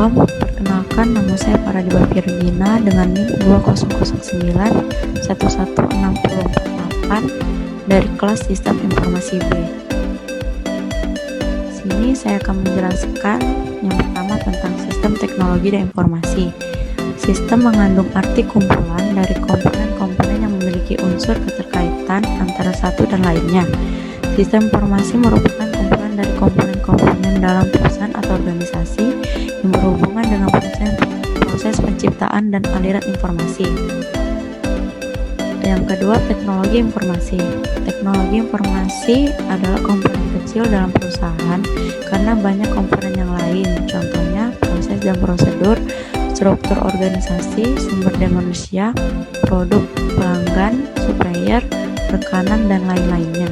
Assalamualaikum, perkenalkan nama saya Paradiba Virgina dengan NIM 2009-11648 dari kelas Sistem Informasi B. Sini saya akan menjelaskan yang pertama tentang sistem teknologi dan informasi. Sistem mengandung arti kumpulan dari komponen-komponen yang memiliki unsur keterkaitan antara satu dan lainnya. Sistem informasi merupakan kumpulan dari komponen-komponen dalam perusahaan atau organisasi yang berhubungan dengan proses penciptaan dan aliran informasi. Yang kedua, teknologi informasi. Teknologi informasi adalah komponen kecil dalam perusahaan karena banyak komponen yang lain, contohnya proses dan prosedur, struktur organisasi, sumber daya manusia, produk, pelanggan, supplier, rekanan, dan lain-lainnya.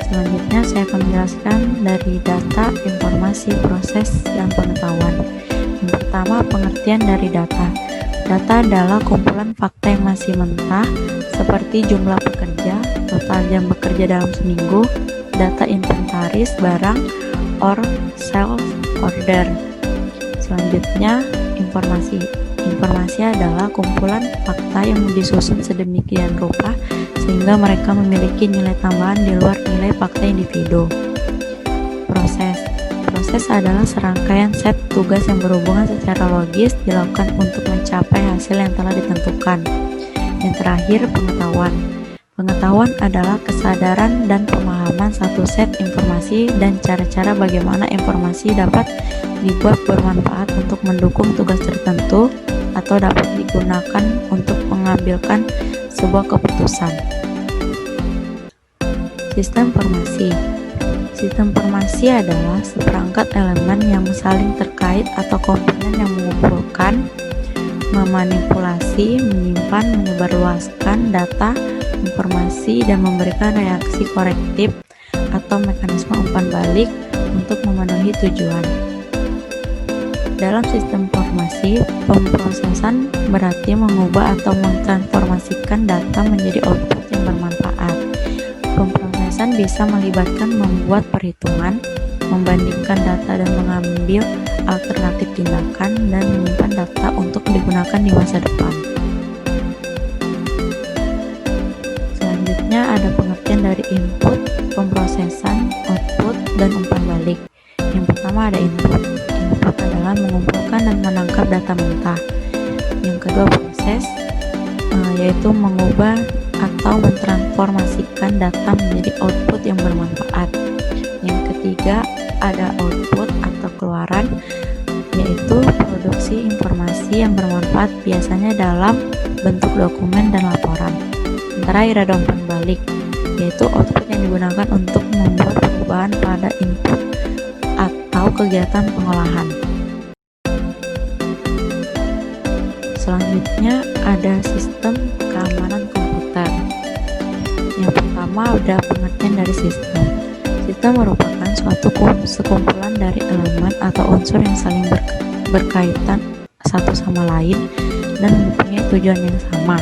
Selanjutnya saya akan menjelaskan dari data, informasi, proses, dan pengetahuan. Yang pertama, pengertian dari data. Data adalah kumpulan fakta yang masih mentah, seperti jumlah pekerja, total jam bekerja dalam seminggu, data inventaris barang, or sales order. Selanjutnya, informasi. Informasi adalah kumpulan fakta yang disusun sedemikian rupa sehingga mereka memiliki nilai tambahan di luar nilai fakta individu. Proses. Proses adalah serangkaian set tugas yang berhubungan secara logis dilakukan untuk mencapai hasil yang telah ditentukan. Yang terakhir, pengetahuan. Pengetahuan adalah kesadaran dan pemahaman satu set informasi dan cara-cara bagaimana informasi dapat dibuat bermanfaat untuk mendukung tugas tertentu atau dapat digunakan untuk mengambilkan sebuah keputusan. Sistem informasi. Sistem informasi adalah seperangkat elemen yang saling terkait atau komponen yang mengumpulkan, memanipulasi, menyimpan, menyebarluaskan data, informasi, dan memberikan reaksi korektif atau mekanisme umpan balik untuk memenuhi tujuan. Dalam sistem informasi, pemrosesan berarti mengubah atau mentransformasikan data menjadi output yang bermanfaat. Pemrosesan bisa melibatkan membuat perhitungan, membandingkan data dan mengambil alternatif tindakan, dan menyimpan data untuk digunakan di masa depan. Selanjutnya ada pengertian dari input, pemrosesan, output, dan umpan balik. Yang pertama ada input. Input adalah mengumpulkan dan menangkap data mentah. Yang kedua proses, yaitu mengubah atau mentransformasikan data menjadi output yang bermanfaat. Yang ketiga ada output atau keluaran, yaitu produksi informasi yang bermanfaat biasanya dalam bentuk dokumen dan laporan. Yang terakhir ada umpan balik, yaitu output yang digunakan untuk membuat perubahan pada input atau kegiatan pengolahan. Selanjutnya ada sistem keamanan komputer. Yang pertama ada pengertian dari sistem. Sistem merupakan suatu sekumpulan dari elemen atau unsur yang saling berkaitan satu sama lain dan mempunyai tujuan yang sama.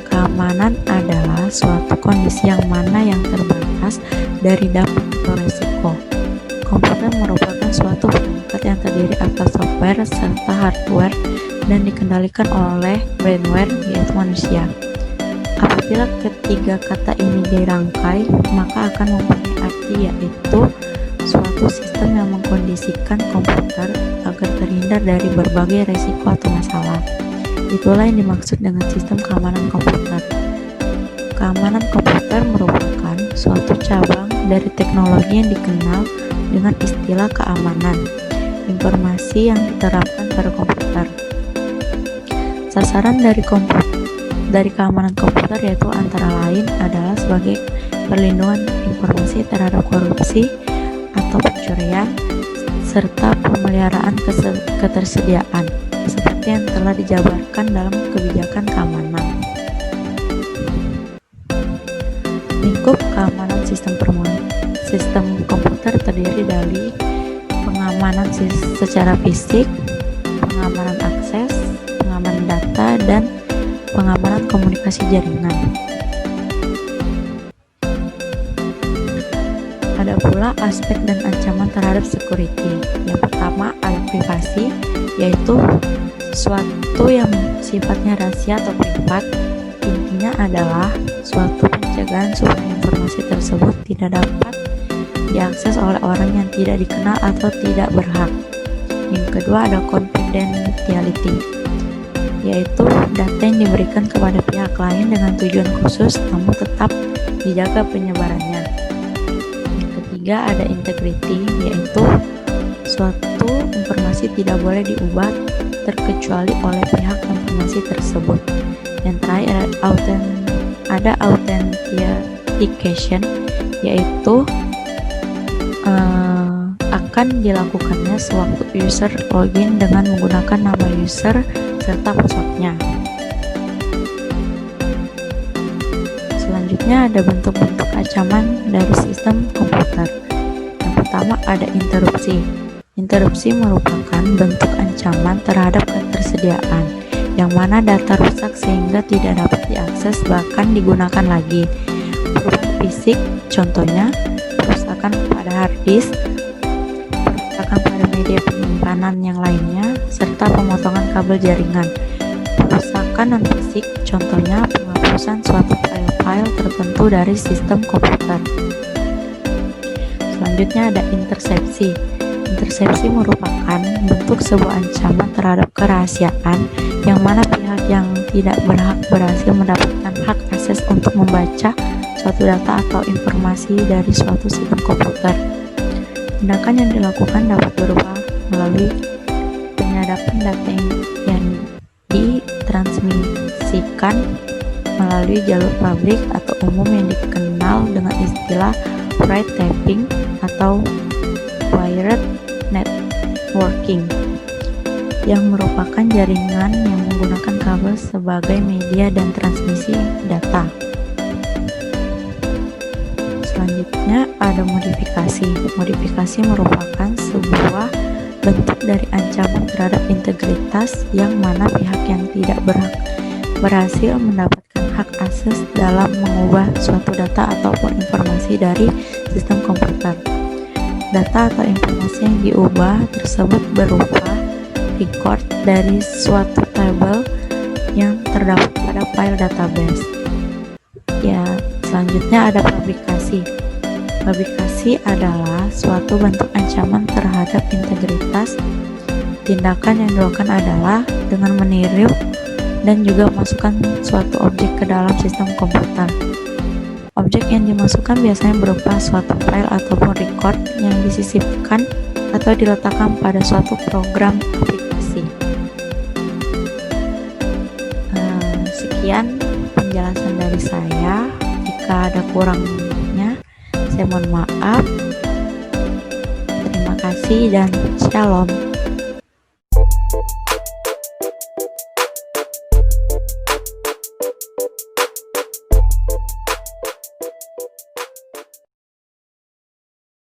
Keamanan adalah suatu kondisi yang mana yang terbatas dari dampak atau resiko. Komputer merupakan suatu perangkat yang terdiri atas software serta hardware dan dikendalikan oleh brainware, yaitu manusia. Apabila ketiga kata ini dirangkai, maka akan mempunyai arti, yaitu suatu sistem yang mengkondisikan komputer agar terhindar dari berbagai resiko atau masalah. Itulah yang dimaksud dengan sistem keamanan komputer. Keamanan komputer merupakan suatu cabang dari teknologi yang dikenal dengan istilah keamanan informasi yang diterapkan pada komputer. Sasaran dari keamanan komputer yaitu antara lain adalah sebagai perlindungan informasi terhadap korupsi atau pencurian serta pemeliharaan ketersediaan seperti yang telah dijabarkan dalam kebijakan keamanan. Lingkup keamanan sistem komputer terdiri dari pengamanan secara fisik, pengamanan akses, pengamanan data, dan pengamanan komunikasi jaringan. Ada pula pula aspek dan ancaman terhadap security. Yang pertama ada privasi, yaitu sesuatu yang sifatnya rahasia atau privat. Intinya adalah suatu pencegahan supaya informasi tersebut tidak dapat diakses oleh orang yang tidak dikenal atau tidak berhak. Yang kedua ada confidentiality, yaitu data yang diberikan kepada pihak lain dengan tujuan khusus namun tetap dijaga penyebarannya. Yang ketiga ada integrity, yaitu suatu informasi tidak boleh diubah terkecuali oleh pihak informasi tersebut. Yang terakhir ada authentication, yaitu akan dilakukannya sewaktu user login dengan menggunakan nama user serta passwordnya. Selanjutnya ada bentuk-bentuk ancaman dari sistem komputer. Yang pertama ada interupsi. Interupsi merupakan bentuk ancaman terhadap ketersediaan, yang mana data rusak sehingga tidak dapat diakses bahkan digunakan lagi. Perubahan fisik, contohnya perusakan pada hard disk, perusakan pada media penyimpanan yang lainnya, serta pemotongan kabel jaringan. Perusakan non-fisik, contohnya penghapusan suatu file-file tertentu dari sistem komputer. Selanjutnya ada intersepsi. Intersepsi merupakan bentuk sebuah ancaman terhadap kerahasiaan, yang mana pihak yang tidak berhak berhasil mendapatkan hak akses untuk membaca suatu data atau informasi dari suatu sistem komputer. Tindakan yang dilakukan dapat berupa melalui penyadapan data yang ditransmisikan melalui jalur publik atau umum yang dikenal dengan istilah wiretapping atau wired networking, yang merupakan jaringan yang menggunakan kabel sebagai media dan transmisi data. Selanjutnya ada modifikasi. Modifikasi merupakan sebuah bentuk dari ancaman terhadap integritas, yang mana pihak yang tidak berhak berhasil mendapatkan hak akses dalam mengubah suatu data ataupun informasi dari sistem komputer. Data atau informasi yang diubah tersebut berupa record dari suatu tabel yang terdapat pada file database. Ya, selanjutnya ada publikasi. Publikasi adalah suatu bentuk ancaman terhadap integritas. Tindakan yang dilakukan adalah dengan meniru dan juga memasukkan suatu objek ke dalam sistem komputer. Objek yang dimasukkan biasanya berupa suatu file ataupun record yang disisipkan atau diletakkan pada suatu program aplikasi. Sekian penjelasan dari saya. Jika ada kurangnya, saya mohon maaf. Terima kasih dan shalom.